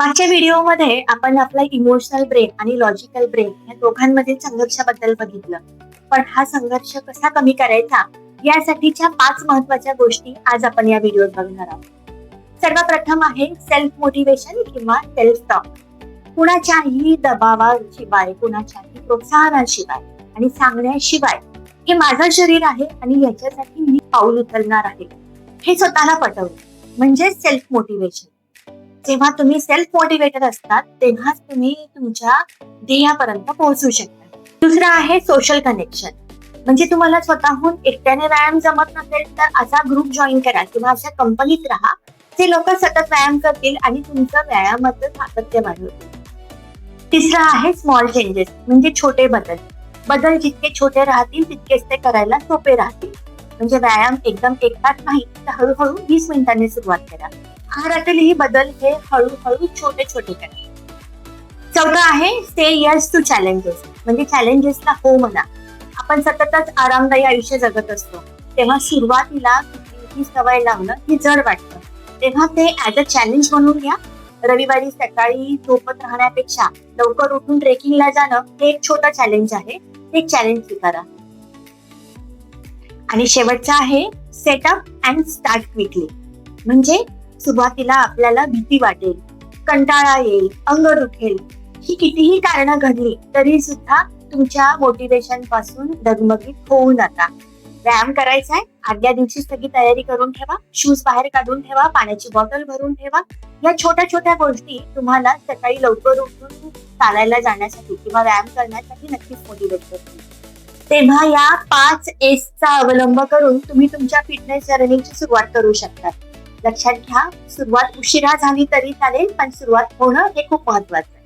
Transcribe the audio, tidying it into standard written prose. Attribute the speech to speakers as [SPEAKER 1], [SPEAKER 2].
[SPEAKER 1] मागच्या व्हिडिओमध्ये आपण आपला इमोशनल ब्रेन आणि लॉजिकल ब्रेन या दोघांमधील संघर्षाबद्दल बघितलं. पण हा संघर्ष कसा कमी करायचा यासाठीच्या 5 महत्वाच्या गोष्टी आज आपण या व्हिडिओत बघणार आहोत. सर्वप्रथम आहे सेल्फ मोटिवेशन किंवा सेल्फ टॉक. कुणाच्याही दबावाशिवाय, कुणाच्याही प्रोत्साहनाशिवाय आणि सांगण्याशिवाय हे माझं शरीर आहे आणि याच्यासाठी मी पाऊल उचलणार आहे हे स्वतःला पटवलं म्हणजे सेल्फ मोटिवेशन. जेव्हा तुम्ही सेल्फ मोटिवेटेड असतात तेव्हाच तुम्ही तुमच्या ध्येयापर्यंत पोहोचू शकता. दुसरं आहे सोशल कनेक्शन. म्हणजे तुम्हाला स्वतःहून एकट्याने व्यायाम जमत नसेल तर असा ग्रुप जॉईन करा किंवा अशा कंपनीत राहा जे लोक सतत व्यायाम करतील आणि तुमचं व्यायामाचं सातत्य वाढवतील. तिसरं आहे स्मॉल चेंजेस म्हणजे छोटे बदल. बदल जितके छोटे राहतील तितकेच ते करायला सोपे राहतील. म्हणजे व्यायाम एकदम एक तास नाही तर हळूहळू 20 मिनिटांनी सुरुवात करा. आहारातीलही बदल हे हळूहळू छोटे छोटे करा. चौथं आहे से यस टू चॅलेंजेस. म्हणजे चॅलेंजेसला हो म्हणा. आपण सततच आरामदायी आयुष्य जगत असतो तेव्हा सुरुवातीला ही सवय लावणं ही जड वाटतं, तेव्हा ते ऍज अ चॅलेंज म्हणून घ्या. रविवारी सकाळी झोपत राहण्यापेक्षा लवकर उठून ट्रेकिंगला जाणं हे एक छोटं चॅलेंज आहे. ते चॅलेंज स्वीकारा. आणि शेवटचं आहे सेटअप अँड स्टार्ट क्विकली. म्हणजे सुरुवातीला आपल्याला भीती वाटेल, कंटाळा येईल, अंग दुखेल, ही कितीही कारणं घडली तरी सुद्धा तुमच्या मोटिवेशन पासून डगमगीत होऊ नका. व्यायाम करायचा आहे, आदल्या दिवशी सगळी तयारी करून ठेवा. शूज बाहेर काढून ठेवा, पाण्याची बॉटल भरून ठेवा. या छोट्या छोट्या गोष्टी तुम्हाला सकाळी लवकर उठून चालायला जाण्यासाठी किंवा व्यायाम करण्यासाठी नक्कीच मोटिवेट करतील. तेव्हा या 5 Sचा अवलंब करून तुम्ही तुमच्या फिटनेस जर्नीची सुरुवात करू शकता. लक्षात घ्या, सुरुवात उशिरा झाली तरी चालेल पण सुरुवात होणं हे खूप महत्वाचं आहे.